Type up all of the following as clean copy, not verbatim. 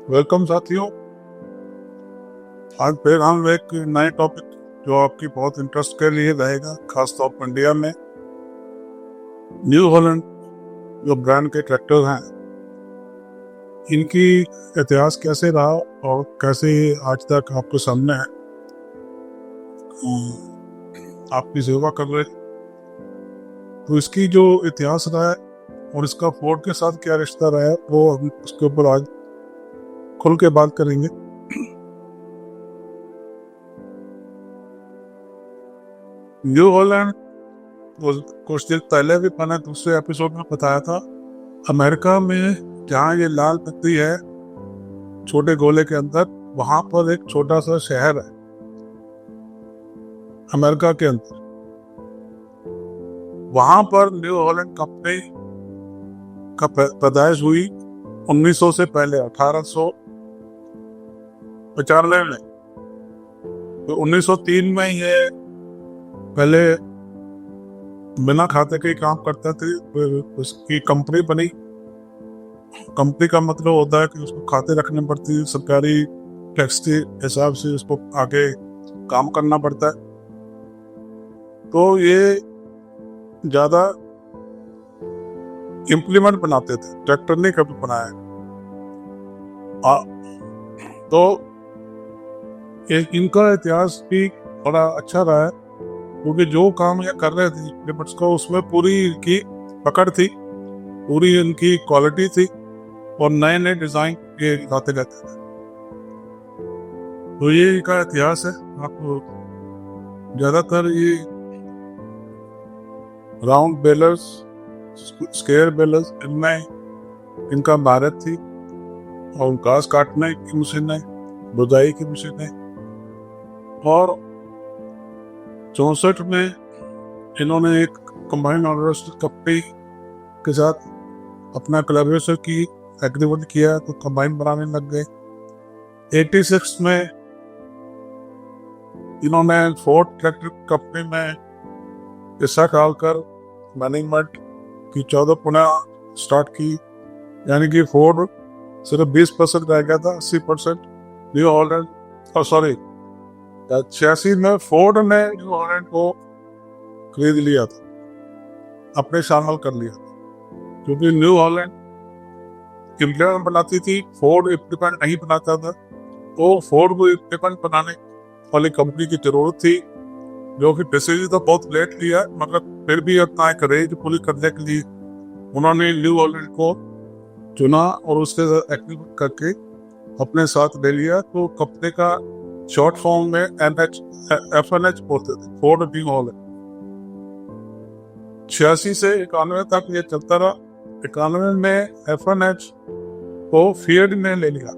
Welcome साथियों। आज फिर हम एक नए टॉपिक जो आपकी बहुत इंटरेस्ट के लिए रहेगा, खास तौर पर इंडिया में न्यू हॉलैंड जो ब्रांड के ट्रैक्टर हैं, इनकी इतिहास कैसे रहा और कैसे आज तक आपके सामने है, आपकी सेवा कर रहे। तो इसकी जो इतिहास रहा है और इसका फोर्ड के साथ क्या रिश्ता रहा है, वो हम उसके ऊपर आज खुल के बात करेंगे। न्यू हॉलैंड कुछ दिन पहले भी मैंने दूसरे एपिसोड में बताया था, अमेरिका में जहाँ ये लाल बत्ती है छोटे गोले के अंदर, वहां पर एक छोटा सा शहर है अमेरिका के अंदर। वहां पर न्यू हॉलैंड कंपनी का पैदाइश हुई 1900 से पहले, 1895 में। तो 1903 में ये पहले बिना खाते के ही काम करता थी, फिर उसकी कंपनी बनी। कंपनी का मतलब होता है कि उसको खाते रखने पड़ती है, सरकारी टैक्स के हिसाब से उसको आगे काम करना पड़ता है। तो ये ज्यादा इम्प्लीमेंट बनाते थे, ट्रैक्टर नहीं कभी बनाया। तो इनका इतिहास भी बड़ा अच्छा रहा है, क्योंकि जो काम ये कर रहे थे लिमिट्स को, उसमें पूरी इनकी पकड़ थी, पूरी इनकी क्वालिटी थी और नए नए डिजाइन ये लाते रहते थे। तो ये इनका इतिहास है। आपको ज्यादातर ये राउंड बेलर्स, स्क्वायर बेलर्स, इनमें इनका महारत थी, और घास काटने की मशीनें, बुदाई की मशीनें। और 64 में इन्होंने एक कंबाइन हार्वेस्टर कंपनी के साथ अपना कोलैबोरेशन की एग्रीमेंट किया, तो कंबाइन बनाने लग गए। 86 में इन्होंने फोर्ड ट्रैक्टर कंपनी में हिस्सा डालकर मैनेजमेंट की 14 पुनः स्टार्ट की, यानी कि फोर्ड सिर्फ 20% रह गया था, 80% न्यू हॉलैंड, और सॉरी 86 में फोर्ड ने न्यू हॉलैंड को खरीद लिया था, अपने शामिल कर लिया था। क्योंकि न्यू हॉलैंड इम्प्लीमेंट बनाती थी, फोर्ड इम्प्लीमेंट नहीं बनाता था, तो फोर्ड को इम्प्लीमेंट बनाने वाली कंपनी की जरूरत थी, जो कि डिसीजन तो बहुत लेट लिया, मगर फिर भी अपना एक रेंज पूरी करने के लिए उन्होंने न्यू हॉलैंड को चुना और उसके साथ एग्रीमेंट करके अपने साथ ले लिया। तो कंपनी का शॉर्ट फॉर्म में FNH बोलते थे, फोर्ड न्यू हॉलैंड। 86 से 91 तक ये चलता रहा। 91 में FNH को फिएट ने ले लिया।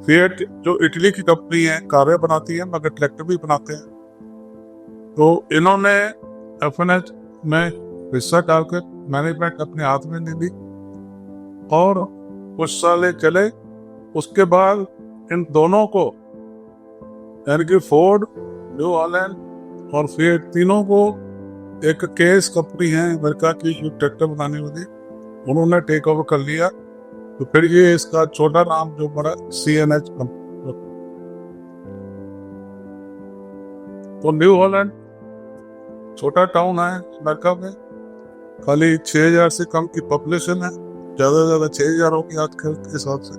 फिएट जो इटली की कंपनी है, कारें बनाती है मगर ट्रैक्टर भी बनाते हैं। तो इन्होंने FNH में हिस्सा डालकर मैनेजमेंट अपने हाथ में ले ली और कुछ साल चले। उसके बाद इन दोनों को, यानी कि फोर्ड, न्यू हॉलैंड और फिएट, तीनों को एक केस कंपनी है अमेरिका की जो ट्रैक्टर बनाने वाली, उन्होंने टेक ओवर कर लिया। तो फिर ये इसका छोटा नाम जो बड़ा CNH कंपनी। तो न्यू हॉलैंड छोटा टाउन है अमेरिका में, खाली 6000 से कम की पॉपुलेशन है, ज्यादा से ज्यादा 6000 होगी आज के हिसाब से।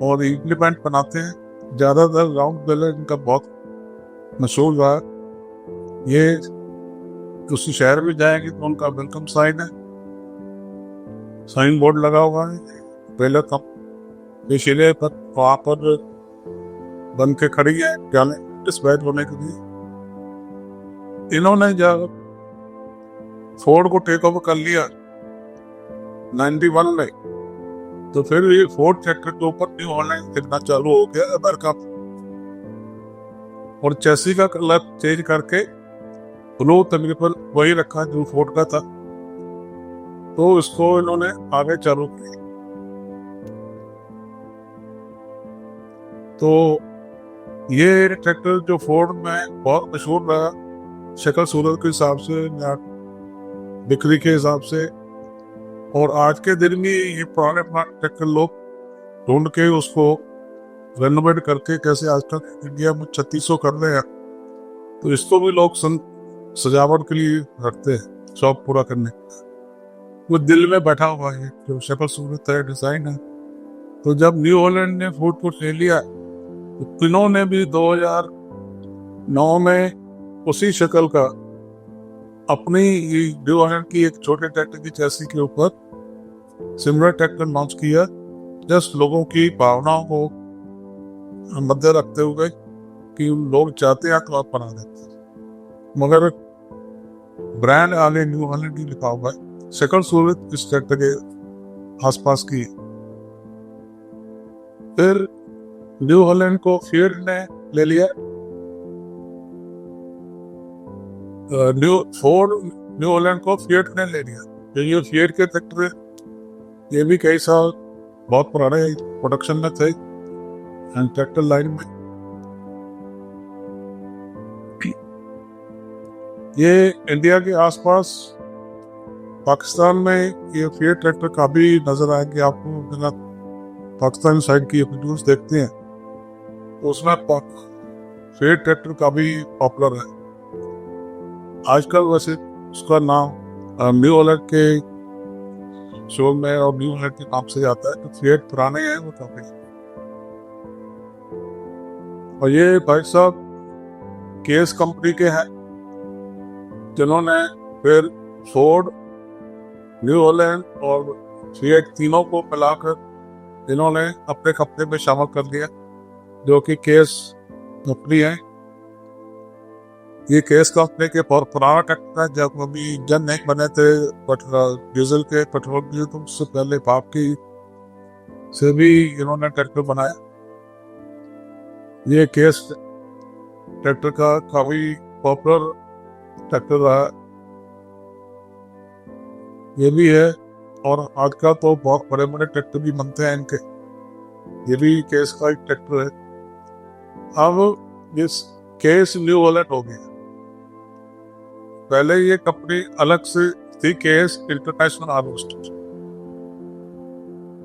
और इम्प्लीमेंट बनाते हैं ज्यादातर राउंड बेलर, इनका बहुत मशहूर रहा। ये उसी शहर में जाएंगे तो उनका वेलकम साइन है, साइन बोर्ड लगा हुआ है, बेलर कम इसीलिए पर वहां पर बन के खड़ी है जाने डिस्पैच होने के लिए। इन्होंने जब फोर्ड को टेक ओवर कर लिया 91 में, तो फिर ये फोर्ड ट्रैक्टर के ऊपर न्यू हॉलैंड दिखना चालू हो गया अमेरिका में, और चेसी का कलर चेंज करके ब्लू तकरीबन वही रखा जो फोर्ड का था। तो इसको इन्होंने आगे चालू किया। तो ये ट्रैक्टर जो फोर्ड में बहुत मशहूर रहा, शक्ल सूरत के हिसाब से या बिक्री के हिसाब से, और आज के दिन में ये पुराने ट्रैक्टर लोग ढूंढ के उसको रेनोवेट करके कैसे आजकल इंडिया में 3600 कर रहे हैं, तो इसको भी लोग सजावट के लिए रखते हैं, शौक पूरा करने। वो दिल में बैठा हुआ है, जो शक्ल सूरत है, डिजाइन है। तो जब न्यू हॉलैंड ने फूड कोर्ट ले लिया, तो इन्होंने भी 2009 में उसी शक्ल का अपनी न्यू हॉलैंड की एक छोटे ट्रैक्टर की चैसी के ऊपर सिमिलर ट्रैक्टर लॉन्च किया, जस्ट लोगों की भावनाओं को मध्य रखते हुए कि लोग चाहते हैं तो आप बना देते हैं। मगर ब्रांड आगे न्यू हॉलैंड ही लिखा हुआ है, शक्ल सूरत इस ट्रैक्टर के आसपास की। फिर न्यू हॉलैंड को फिएट ने ले लिया। न्यू हॉलैंड को फिएट ने ले लिया। ये फिएट के ट्रैक्टर है, ये भी कई साल बहुत पुराने प्रोडक्शन में थे ट्रैक्टर लाइन में। ये इंडिया के आसपास पाकिस्तान में ये फिएट ट्रैक्टर काफी नजर आएंगे आपको। पाकिस्तान साइड की वीडियोस देखते हैं तो उसमें फिएट ट्रैक्टर काफी पॉपुलर है आजकल। वैसे उसका नाम न्यू हॉलैंड के शो में और न्यू हॉलैंड के नाम से आता है, तो फिएट पुराने हैं वो काफी। और ये भाई साहब केस कंपनी के हैं, जिन्होंने फिर फोर्ड, न्यू हॉलैंड और फिएट तीनों को मिलाकर इन्होंने अपने कंपनी में शामिल कर लिया, जो कि केस कंपनी है। ये केस कंपनी के बहुत पुराना ट्रैक्टर है। जब अभी इंजन नहीं बने थे डीजल के, पेट्रोल के, तो उससे पहले बाप की से भी इन्होंने ट्रैक्टर बनाया। ये केस ट्रैक्टर का काफी पॉपुलर ट्रैक्टर रहा, ये भी है। और आजकल तो बहुत बड़े बड़े ट्रैक्टर भी बनते हैं इनके, ये भी केस का एक ट्रैक्टर है। अब इस केस न्यू हॉलैंड हो गया। पहले ये कंपनी अलग से थी, केस इंटरनेशनल हार्वेस्टर।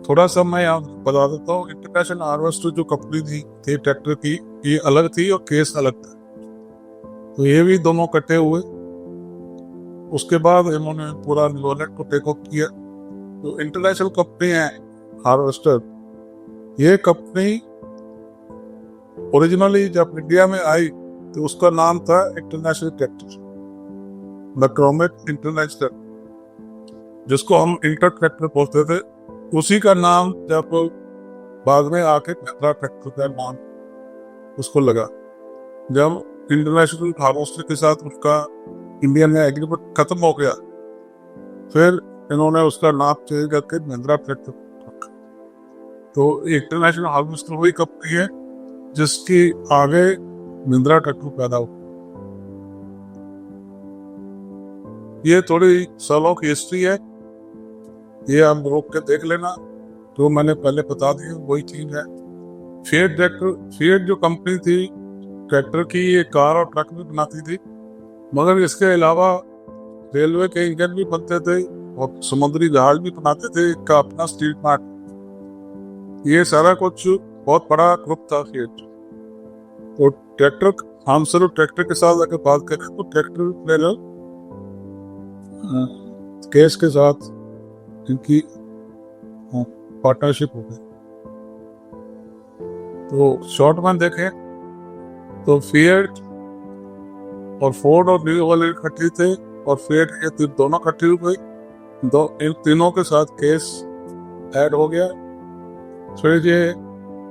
थोड़ा सा मैं यहाँ बता देता हूँ, इंटरनेशनल हार्वेस्टर जो कंपनी थी ट्रैक्टर की, ये अलग थी और केस अलग था। तो ये भी दोनों कटे हुए। उसके बाद इन्होंने पूरा न्यू हॉलैंड को टेक ऑफ किया। तो इंटरनेशनल कंपनी है हार्वेस्टर। ये कंपनी ओरिजिनली जब इंडिया में आई तो उसका नाम था इंटरनेशनल ट्रैक्टर, मैक्रोमेक इंटरनेशनल, जिसको हम इंटर ट्रैक्टर बोलते थे। उसी का नाम जब बाद में आके महिंद्रा ट्रैक्टर का नाम उसको लगा। जब इंटरनेशनल हार्वेस्टर के साथ उसका इंडिया में एग्रीमेंट खत्म हो गया, फिर इन्होंने उसका नाम चेंज करके महिंद्रा ट्रैक्टर रखा। तो इंटरनेशनल हार्वेस्टर वही कंपनी है जिसकी आगे महिंद्रा ट्रैक्टर पैदा हुआ। ये थोड़ी सालों की हिस्ट्री है, ये हम रोक के देख लेना। तो मैंने पहले बता दिया वही चीज है। फिएट जो कंपनी थी ट्रैक्टर की, ये कार और ट्रक भी बनाती थी, मगर इसके अलावा रेलवे के इंजन भी बनते थे और समुद्री जहाज भी बनाते थे। इनका अपना स्टील प्लांट, ये सारा कुछ बहुत बड़ा ग्रुप था फिएट। तो ट्रैक्टर, हम सिर्फ ट्रैक्टर के साथ अगर बात करें तो ट्रैक्टर प्लेनर केस के साथ इनकी पार्टनरशिप हो गई। तो शॉर्ट में देखें तो फिएट और फोर्ड और न्यू हॉलैंड इकट्ठी थे, और फिएट ये दोनों इकट्ठी हो गई। इन तीनों के साथ केस ऐड हो गया, फिर ये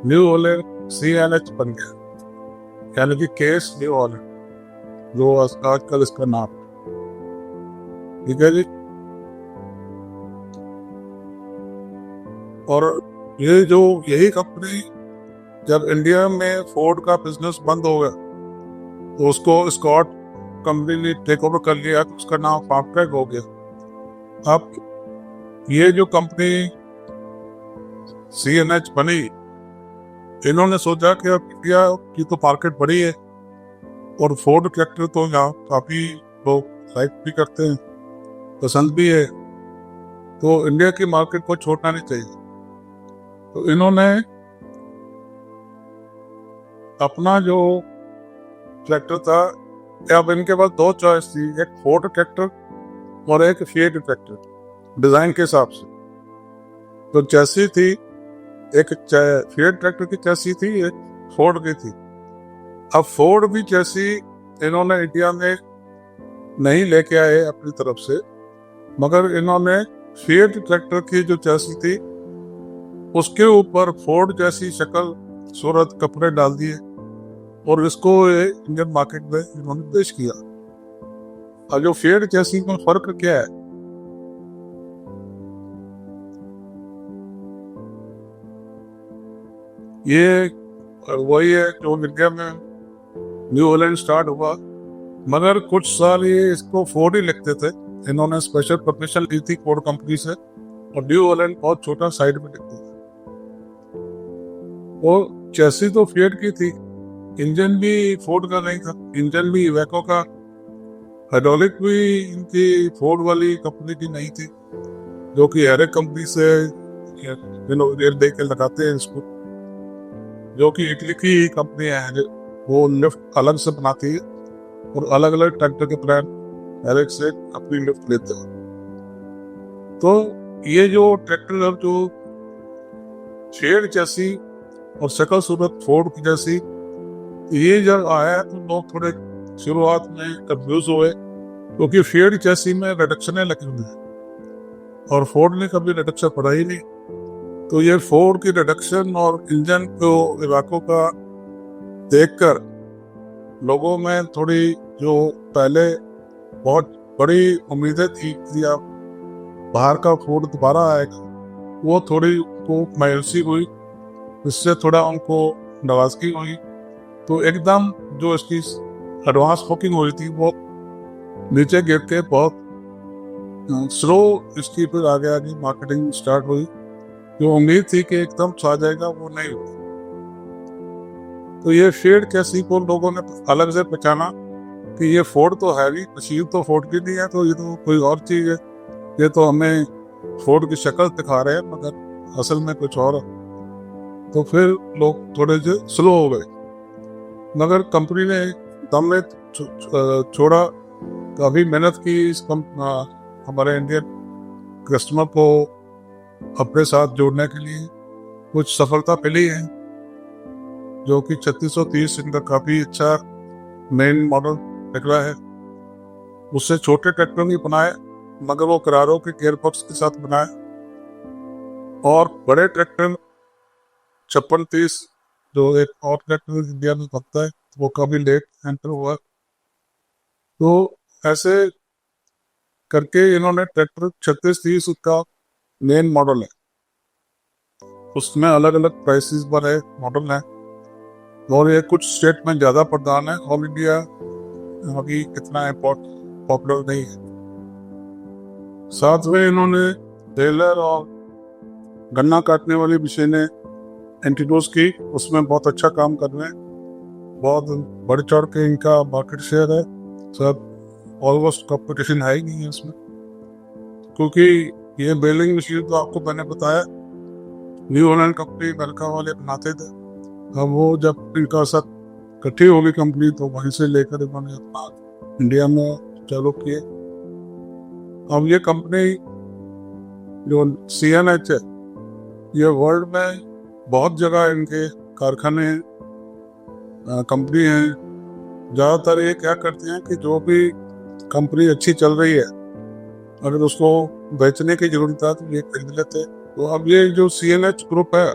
न्यू हॉलैंड CNH बन गया, यानी कि केस न्यू हॉलैंड, जो आजकल इसका नाम। ठीक है जी। और ये जो यही कंपनी जब इंडिया में फोर्ड का बिजनेस बंद हो गया तो उसको स्कॉट कंपनी ने टेक ओवर कर लिया, तो उसका नाम फास्ट्रैक हो गया। अब ये जो कंपनी CNH बनी, इन्होंने सोचा कि अब इंडिया की तो मार्केट बड़ी है और फोर्ड ट्रैक्टर तो यहाँ काफी लोग लाइक भी करते हैं, पसंद भी है, तो इंडिया की मार्केट को छोड़ना नहीं चाहिए। तो इन्होंने अपना जो ट्रैक्टर था, अब इनके पास दो चॉइस थी, एक फोर्ड ट्रैक्टर और एक फिएट ट्रैक्टर डिजाइन के हिसाब से। तो चैसी थी, एक फिएट ट्रैक्टर की चैसी थी, एक फोर्ड की थी। अब फोर्ड भी चैसी इन्होंने इंडिया में नहीं लेके आए अपनी तरफ से, मगर इन्होंने फिएट ट्रैक्टर की जो चैसी थी उसके ऊपर फोर्ड जैसी शक्ल सूरत कपड़े डाल दिए और इसको इंडियन मार्केट में इन्होंने पेश किया। और जो फिएट चैसी में फर्क क्या है, ये वही है जो इंडिया में न्यू हॉलैंड स्टार्ट हुआ, मगर कुछ साल ये इसको फोर्ड ही लिखते थे। इन्होंने स्पेशल परमिशन ली थी फोर्ड कंपनी से, और न्यू हॉलैंड बहुत छोटा साइड में लिखते थे। वो चैसी तो फिएट की थी, इंजन भी फोर्ड का नहीं था, इंजन भी इवेको का, हाइड्रोलिक भी इनकी फोर्ड वाली कंपनी की नहीं थी, जो कि एरिक कंपनी से रेल दे के लगाते हैं इसको, जो कि इटली की कंपनी है। वो लिफ्ट अलग से बनाती है और अलग अलग ट्रैक्टर के ब्रांड एरिक से अपनी लिफ्ट लेते हैं। तो ये जो ट्रैक्टर जो शेड जैसी और शक्ल सूरत फोर्ड की जैसी, ये जब आया तो लोग थोड़े शुरुआत में कंफ्यूज हुए, क्योंकि शेड जैसी में रिडक्शनें लगी हुई है और फोर्ड ने कभी रिडक्शन पढ़ा ही नहीं। तो ये फोर्ड की रिडक्शन और इंजन को इवाको का देखकर लोगों में थोड़ी, जो पहले बहुत बड़ी उम्मीदें थी कि अब बाहर का फोर्ड दोबारा आएगा, वो थोड़ी को मायूसी हुई, इससे थोड़ा उनको नाराजगी हुई। तो एकदम जो इसकी एडवांस बुकिंग हुई थी वो नीचे गिर के बहुत स्लो इसकी फिर आगे आगे मार्केटिंग स्टार्ट हुई। जो उम्मीद थी कि एकदम आ जाएगा वो नहीं हुई। तो ये शेड कैसी को लोगों ने अलग से पहचाना कि ये फोर्ड तो है ही, मशीन तो फोर्ड की नहीं है, तो ये तो कोई और चीज है, ये तो हमें फोर्ड की शक्ल दिखा रहे हैं मगर असल में कुछ और। तो फिर लोग थोड़े से स्लो हो गए, मगर कंपनी ने दम में छोड़ा, काफी मेहनत की इस हमारे इंडियन कस्टमर को अपने साथ जोड़ने के लिए। कुछ सफलता मिली है, जो कि 3630 इनका काफी अच्छा मेन मॉडल निकला है। उससे छोटे ट्रैक्टर नहीं बनाए, मगर वो करारों के गियरबॉक्स के साथ बनाए। और बड़े ट्रैक्टर 5630 जो एक और ट्रैक्टर इंडिया में बनता है, वो काफी लेट एंटर हुआ। तो ऐसे करके इन्होंने ट्रैक्टर 3630 का मेन मॉडल है, उसमें अलग अलग प्राइसेस वाले मॉडल हैं, और ये कुछ स्टेट में ज्यादा प्रदान है, ऑल इंडिया अभी इतना पॉपुलर नहीं है। साथ में इन्होंने टेलर और गन्ना काटने वाली मशीनें इंट्रोड्यूस की, उसमें बहुत अच्छा काम कर रहे हैं, बहुत बढ़ चढ़ के इनका मार्केट शेयर है। सब ऑलमोस्ट कंपटीशन है ही नहीं है इसमें, क्योंकि ये बेलिंग मशीन तो आपको मैंने बताया न्यू हॉलैंड कंपनी अमेरिका वाले बनाते थे। अब वो जब इनका साथ इकट्ठी होगी कंपनी, तो वहीं से लेकर इन्होंने अपना इंडिया में चालू किए। अब ये कंपनी जो CNH है, ये वर्ल्ड में बहुत जगह इनके कारखाने कंपनी हैं। ज़्यादातर ये क्या करते हैं कि जो भी कंपनी अच्छी चल रही है, अगर उसको बेचने की जरूरत है तो ये खरीद लेते हैं। तो अब ये जो CNH ग्रुप है,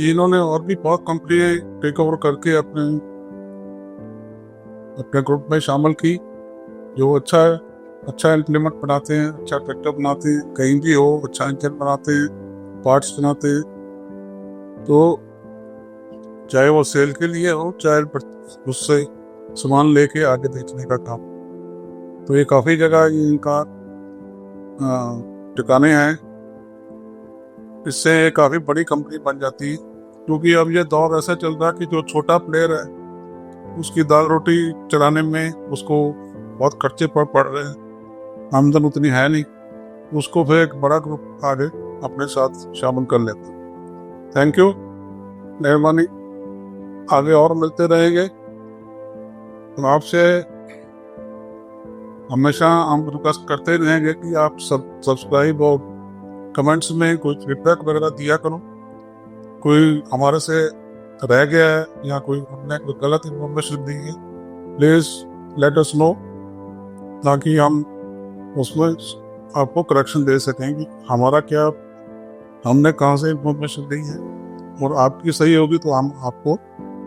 इन्होंने और भी बहुत कंपनी टेक ओवर करके अपने ग्रुप में शामिल की, जो अच्छा इम्प्लीमेंट बनाते हैं, अच्छा ट्रैक्टर बनाते हैं, कहीं भी हो अच्छा इंजन बनाते हैं, पार्ट्स बनाते हैं। तो चाहे वो सेल के लिए हो, चाहे उससे सामान लेके आगे बेचने का काम। तो ये काफी जगह इनका ठिकाने हैं, इससे काफी बड़ी कंपनी बन जाती है। क्योंकि अब ये दौर ऐसा चल रहा है कि जो छोटा प्लेयर है उसकी दाल रोटी चलाने में उसको बहुत खर्चे पड़ रहे हैं, आमदन उतनी है नहीं, उसको फिर एक बड़ा ग्रुप आगे अपने साथ शामिल कर लेता है। थैंक यू, मेहरबानी। आगे और मिलते रहेंगे। तो आपसे हमेशा हम रिक्वेस्ट करते रहेंगे कि आप सब सब्सक्राइब और कमेंट्स में कोई फीडबैक वगैरह दिया करो। कोई हमारे से रह गया है या कोई हमने कोई गलत इन्फॉर्मेशन दी है, प्लीज लेट अस नो, ताकि हम उसमें आपको करेक्शन दे सकें कि हमारा क्या, हमने कहाँ से इन्फॉर्मेशन दी है, और आपकी सही होगी तो हम आपको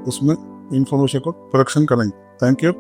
उसमें इंफॉर्मेशन को करेक्शन करेंगे। Thank you.